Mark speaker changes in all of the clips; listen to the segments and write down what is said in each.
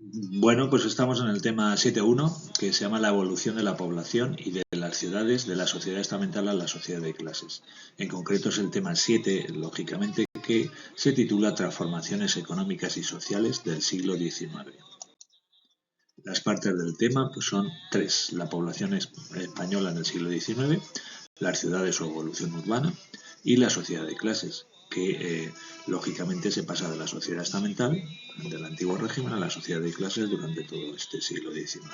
Speaker 1: Bueno, pues estamos en el tema 7.1, que se llama la evolución de la población y de las ciudades, de la sociedad estamental a la sociedad de clases. En concreto es el tema 7, lógicamente, que se titula Transformaciones económicas y sociales del siglo XIX. Las partes del tema pues son tres: la población española en el siglo XIX, las ciudades o evolución urbana y la sociedad de clases, que lógicamente se pasa de la sociedad estamental, del antiguo régimen, a la sociedad de clases durante todo este siglo XIX.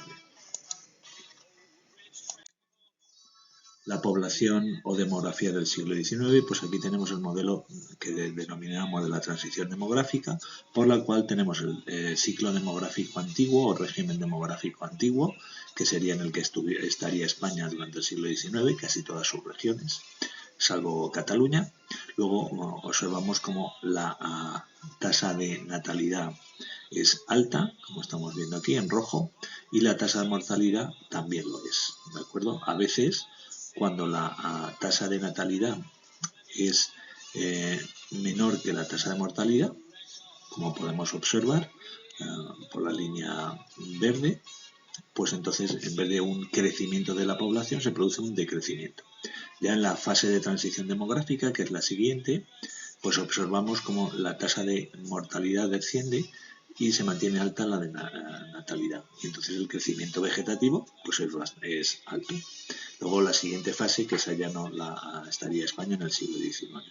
Speaker 1: La población o demografía del siglo XIX, pues aquí tenemos el modelo que denominamos de la transición demográfica, por la cual tenemos el ciclo demográfico antiguo o régimen demográfico antiguo, que sería en el que estaría España durante el siglo XIX, casi todas sus regiones, salvo Cataluña. Luego observamos como la tasa de natalidad es alta, como estamos viendo aquí en rojo, y la tasa de mortalidad también lo es, ¿de acuerdo? A veces, cuando la tasa de natalidad es menor que la tasa de mortalidad, como podemos observar por la línea verde, pues entonces en vez de un crecimiento de la población se produce un decrecimiento. Ya en la fase de transición demográfica, que es la siguiente, pues observamos como la tasa de mortalidad desciende y se mantiene alta la de natalidad. Y entonces el crecimiento vegetativo pues es alto. Luego la siguiente fase, que esa ya no la estaría España en el siglo XIX.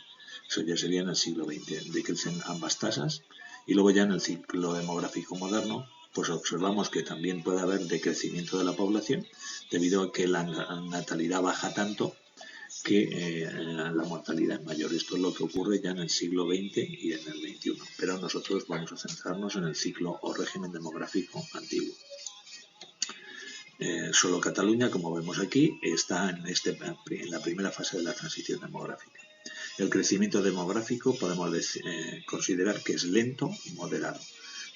Speaker 1: Eso ya sería en el siglo XX. Decrecen ambas tasas. Y luego ya en el ciclo demográfico moderno, pues observamos que también puede haber decrecimiento de la población debido a que la natalidad baja tanto que la mortalidad es mayor. Esto es lo que ocurre ya en el siglo XX y en el XXI. Pero nosotros vamos a centrarnos en el ciclo o régimen demográfico antiguo. Solo Cataluña, como vemos aquí, está en la primera fase de la transición demográfica. El crecimiento demográfico podemos considerar que es lento y moderado.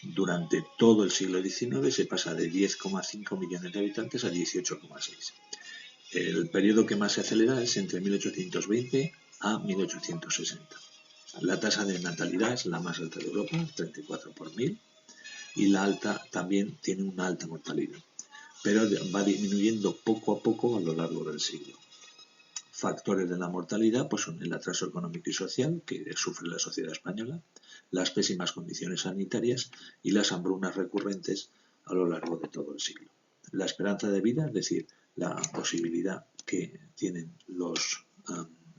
Speaker 1: Durante todo el siglo XIX se pasa de 10,5 millones de habitantes a 18,6. El periodo que más se acelera es entre 1820 a 1860. La tasa de natalidad es la más alta de Europa, 34 por 1000, y la alta también tiene una alta mortalidad, pero va disminuyendo poco a poco a lo largo del siglo. Factores de la mortalidad pues son el atraso económico y social que sufre la sociedad española, las pésimas condiciones sanitarias y las hambrunas recurrentes a lo largo de todo el siglo. La esperanza de vida, es decir, la posibilidad que tienen los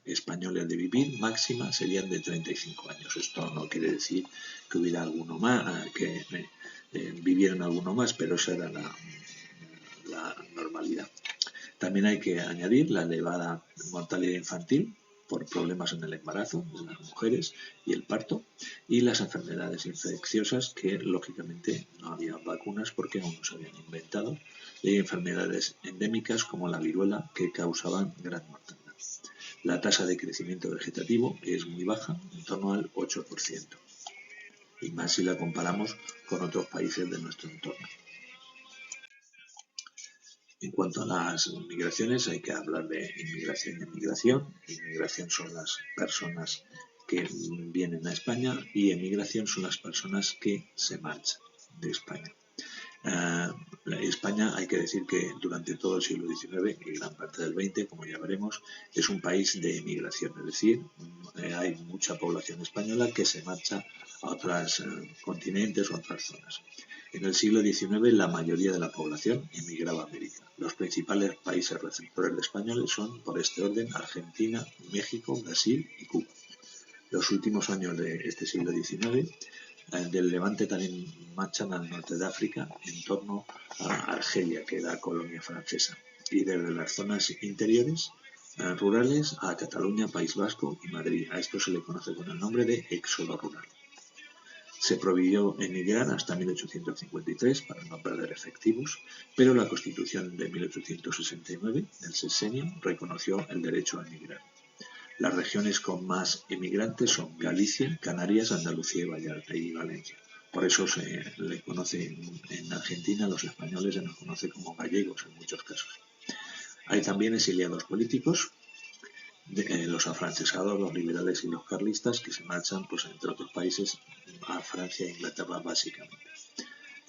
Speaker 1: españoles de vivir máxima, serían de 35 años. Esto no quiere decir que hubiera alguno más, que vivieran alguno más, pero esa era la normalidad. También hay que añadir la elevada mortalidad infantil por problemas en el embarazo de las mujeres y el parto, y las enfermedades infecciosas, que lógicamente no había vacunas porque aún no se habían inventado, y enfermedades endémicas como la viruela que causaban gran mortalidad. La tasa de crecimiento vegetativo es muy baja, en torno al 8%, y más si la comparamos con otros países de nuestro entorno. En cuanto a las migraciones, hay que hablar de inmigración y emigración. Inmigración son las personas que vienen a España y emigración son las personas que se marchan de España. España, hay que decir que durante todo el siglo XIX y gran parte del XX, como ya veremos, es un país de emigración, es decir, hay mucha población española que se marcha a otros continentes o a otras zonas. En el siglo XIX la mayoría de la población emigraba a América. Los principales países receptores de españoles son, por este orden, Argentina, México, Brasil y Cuba. Los últimos años de este siglo XIX del Levante también marchan al norte de África, en torno a Argelia, que era colonia francesa, y desde las zonas interiores rurales a Cataluña, País Vasco y Madrid. A esto se le conoce con el nombre de éxodo rural. Se prohibió emigrar hasta 1853 para no perder efectivos, pero la Constitución de 1869 del sexenio reconoció el derecho a emigrar. Las regiones con más emigrantes son Galicia, Canarias, Andalucía y Valencia. Por eso se le conoce en Argentina, a los españoles se nos conoce como gallegos en muchos casos. Hay también exiliados políticos, los afrancesados, los liberales y los carlistas, que se marchan, pues, entre otros países, a Francia e Inglaterra básicamente.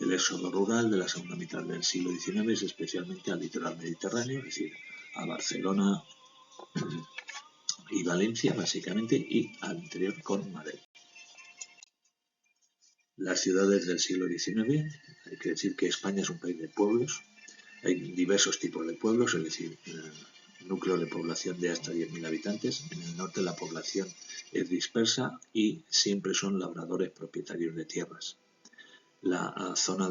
Speaker 1: El éxodo rural de la segunda mitad del siglo XIX es especialmente al litoral mediterráneo, es decir, a Barcelona y Valencia básicamente, y al interior con Madrid. Las ciudades del siglo XIX, hay que decir que España es un país de pueblos, hay diversos tipos de pueblos, es decir, núcleos de población de hasta 10.000 habitantes. En el norte la población es dispersa y siempre son labradores propietarios de tierras. La zona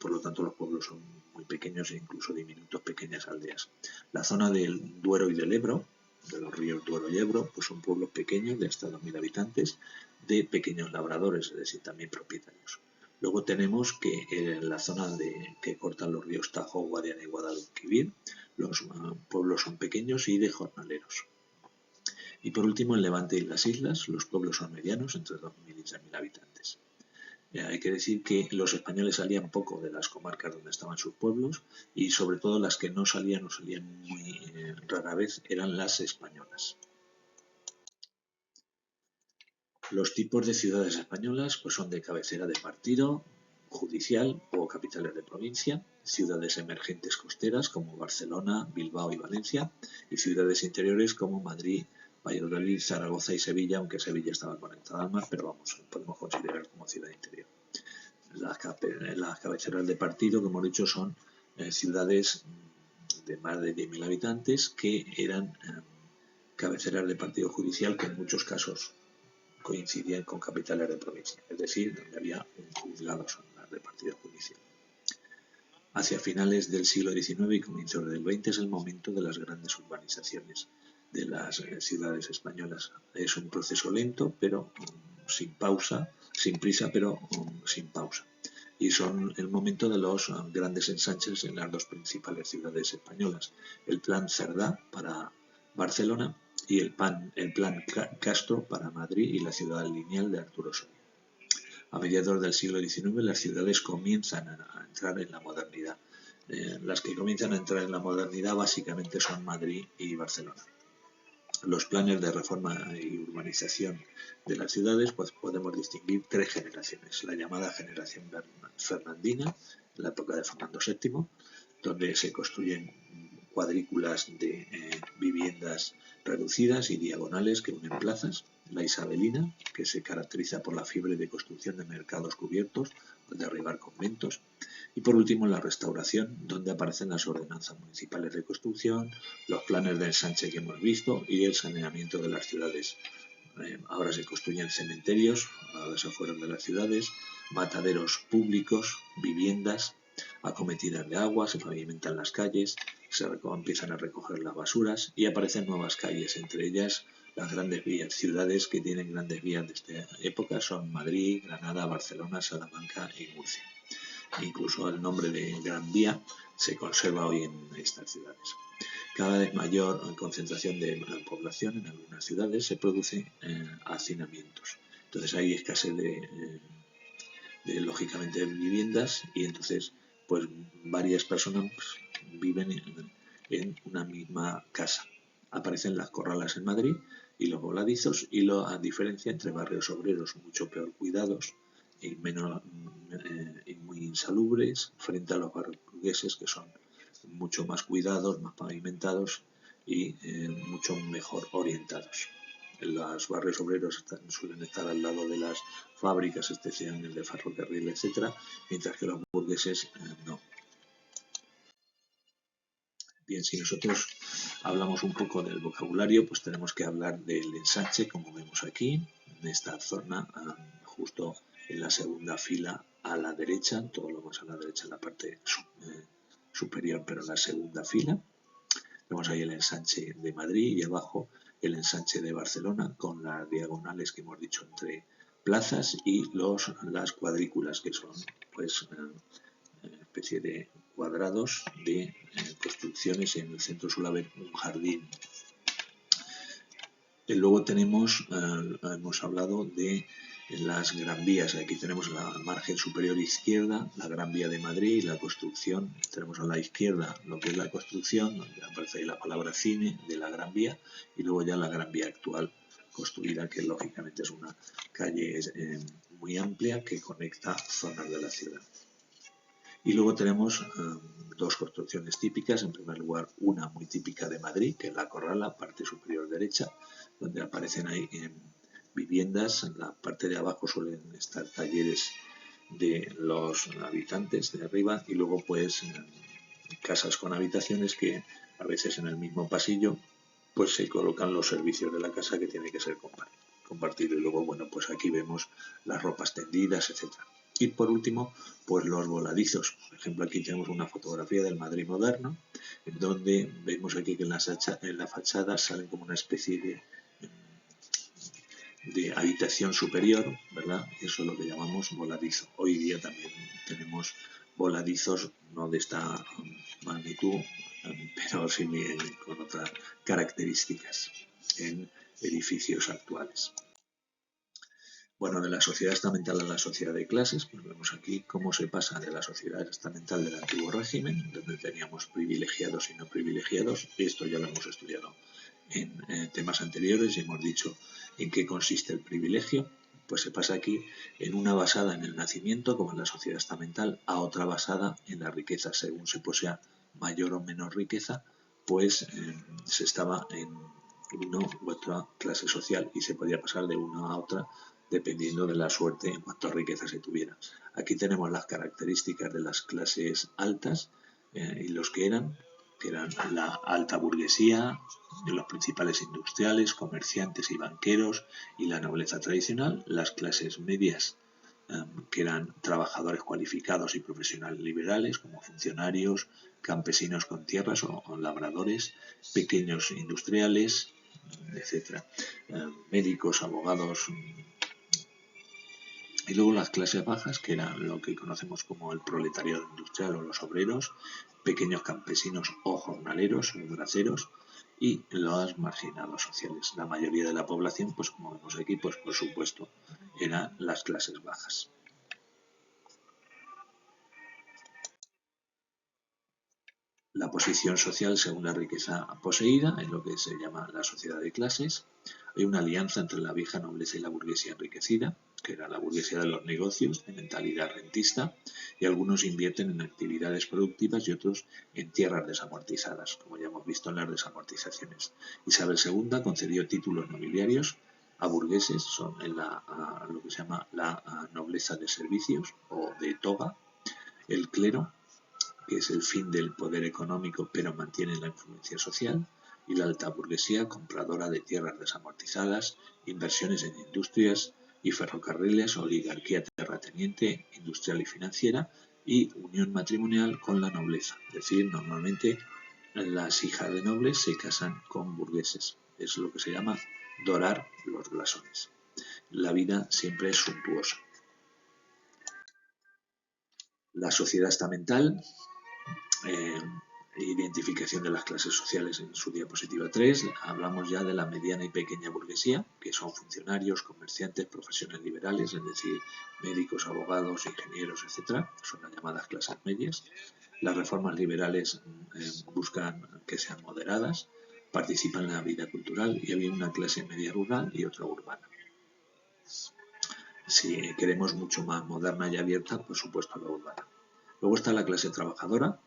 Speaker 1: por lo tanto los pueblos son muy pequeños e incluso diminutos, pequeñas aldeas. La zona del Duero y del Ebro, de los ríos Duero y Ebro, pues son pueblos pequeños de hasta 2.000 habitantes, de pequeños labradores, es decir, también propietarios. Luego tenemos que en la zona que cortan los ríos Tajo, Guadiana y Guadalquivir, los pueblos son pequeños y de jornaleros. Y por último, en Levante y las islas, los pueblos son medianos, entre 2.000 y 3.000 habitantes. Hay que decir que los españoles salían poco de las comarcas donde estaban sus pueblos y sobre todo las que no salían muy rara vez eran las españolas. Los tipos de ciudades españolas pues son de cabecera de partido, judicial o capitales de provincia, ciudades emergentes costeras como Barcelona, Bilbao y Valencia, y ciudades interiores como Madrid, Valladolid, Zaragoza y Sevilla, aunque Sevilla estaba conectada al mar, pero vamos, podemos considerar como ciudad interior. Las cabeceras de partido, como he dicho, son ciudades de más de 10.000 habitantes que eran cabeceras de partido judicial que en muchos casos coincidían con capitales de provincia, es decir, donde había un juzgado de partido judicial. Hacia finales del siglo XIX y comienzos del XX es el momento de las grandes urbanizaciones de las ciudades españolas. Es un proceso lento, pero sin prisa, pero sin pausa. Y son el momento de los grandes ensanches en las dos principales ciudades españolas. El Plan Cerdá para Barcelona y el Plan Castro para Madrid y la ciudad lineal de Arturo Soria. A mediados del siglo XIX las ciudades comienzan a entrar en la modernidad. Las que comienzan a entrar en la modernidad básicamente son Madrid y Barcelona. Los planes de reforma y urbanización de las ciudades pues podemos distinguir tres generaciones. La llamada generación fernandina, en la época de Fernando VII, donde se construyen cuadrículas de viviendas reducidas y diagonales que unen plazas. La isabelina, que se caracteriza por la fiebre de construcción de mercados cubiertos o derribar conventos. Y por último, la restauración, donde aparecen las ordenanzas municipales de construcción, los planes de ensanche que hemos visto y el saneamiento de las ciudades. Ahora se construyen cementerios a las afueras de las ciudades, mataderos públicos, viviendas, acometidas de agua, se pavimentan las calles, empiezan a recoger las basuras y aparecen nuevas calles, entre ellas las grandes vías. Ciudades que tienen grandes vías de esta época son Madrid, Granada, Barcelona, Salamanca y Murcia. Incluso el nombre de Gran Vía se conserva hoy en estas ciudades. Cada vez mayor concentración de población en algunas ciudades se produce hacinamientos. Entonces hay escasez lógicamente de viviendas y entonces pues varias personas viven en una misma casa. Aparecen las corralas en Madrid y los voladizos y la diferencia entre barrios obreros mucho peor cuidados y muy insalubres frente a los barrios burgueses que son mucho más cuidados, más pavimentados y mucho mejor orientados. Los barrios obreros suelen estar al lado de las fábricas, estaciones de ferrocarril, etc., mientras que los burgueses no. Bien, si nosotros hablamos un poco del vocabulario, pues tenemos que hablar del ensanche, como vemos aquí, en esta zona, justo en la segunda fila a la derecha, todo lo más a la derecha en la parte superior, pero en la segunda fila. Vemos ahí el ensanche de Madrid y abajo el ensanche de Barcelona con las diagonales que hemos dicho entre plazas y las cuadrículas que son pues una especie de cuadrados de construcciones. En el centro suele haber un jardín. Y luego hemos hablado de las Gran Vías. Aquí tenemos la margen superior izquierda, la Gran Vía de Madrid, la construcción. Tenemos a la izquierda lo que es la construcción, donde aparece ahí la palabra cine de la Gran Vía, y luego ya la Gran Vía actual construida, que lógicamente es una calle muy amplia que conecta zonas de la ciudad. Y luego tenemos dos construcciones típicas. En primer lugar, una muy típica de Madrid, que es la Corrala, parte superior derecha, donde aparecen ahí viviendas. En la parte de abajo suelen estar talleres de los habitantes de arriba, y luego pues casas con habitaciones que a veces en el mismo pasillo pues se colocan los servicios de la casa, que tiene que ser compartido. Y luego, bueno, pues aquí vemos las ropas tendidas, etcétera. Y por último, pues los voladizos. Por ejemplo, aquí tenemos una fotografía del Madrid moderno, en donde vemos aquí que en la fachada salen como una especie de habitación superior, ¿verdad? Eso es lo que llamamos voladizo. Hoy día también tenemos voladizos, no de esta magnitud, pero sí con otras características en edificios actuales. Bueno, de la sociedad estamental a la sociedad de clases, pues vemos aquí cómo se pasa de la sociedad estamental del antiguo régimen, donde teníamos privilegiados y no privilegiados. Esto ya lo hemos estudiado en temas anteriores y hemos dicho en qué consiste el privilegio. Pues se pasa aquí en una basada en el nacimiento, como en la sociedad estamental, a otra basada en la riqueza. Según se posea mayor o menor riqueza, pues se estaba en una u otra clase social, y se podía pasar de una a otra dependiendo de la suerte en cuanto a riqueza se tuviera. Aquí tenemos las características de las clases altas y los que eran la alta burguesía, los principales industriales, comerciantes y banqueros, y la nobleza tradicional. Las clases medias, que eran trabajadores cualificados y profesionales liberales, como funcionarios, campesinos con tierras o labradores, pequeños industriales, etc. Médicos, abogados. Y luego las clases bajas, que eran lo que conocemos como el proletariado industrial o los obreros, pequeños campesinos o jornaleros o braceros, y los marginados sociales. La mayoría de la población, pues como vemos aquí, pues por supuesto, eran las clases bajas. La posición social según la riqueza poseída es lo que se llama la sociedad de clases. Hay una alianza entre la vieja nobleza y la burguesía enriquecida, que era la burguesía de los negocios, de mentalidad rentista, y algunos invierten en actividades productivas y otros en tierras desamortizadas, como ya hemos visto en las desamortizaciones. Isabel II concedió títulos nobiliarios a burgueses, son lo que se llama la nobleza de servicios o de toga, el clero, que es el fin del poder económico pero mantiene la influencia social, y la alta burguesía, compradora de tierras desamortizadas, inversiones en industrias y ferrocarriles, oligarquía terrateniente, industrial y financiera, y unión matrimonial con la nobleza. Es decir, normalmente las hijas de nobles se casan con burgueses. Es lo que se llama dorar los blasones. La vida siempre es suntuosa. La sociedad estamental, identificación de las clases sociales en su diapositiva 3, hablamos ya de la mediana y pequeña burguesía, que son funcionarios, comerciantes, profesiones liberales, es decir, médicos, abogados, ingenieros, etc. Son las llamadas clases medias. Las reformas liberales buscan que sean moderadas, participan en la vida cultural, y había una clase media rural y otra urbana. Si queremos mucho más moderna y abierta, por supuesto la urbana. Luego está la clase trabajadora,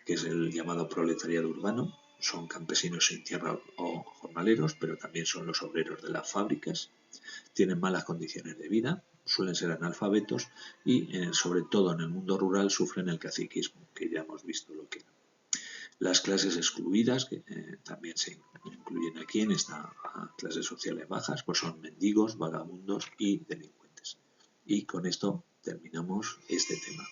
Speaker 1: que es el llamado proletariado urbano. Son campesinos sin tierra o jornaleros, pero también son los obreros de las fábricas. Tienen malas condiciones de vida, suelen ser analfabetos y, sobre todo en el mundo rural, sufren el caciquismo, que ya hemos visto lo que era. Las clases excluidas, que también se incluyen aquí en esta clases sociales bajas, pues son mendigos, vagabundos y delincuentes. Y con esto terminamos este tema.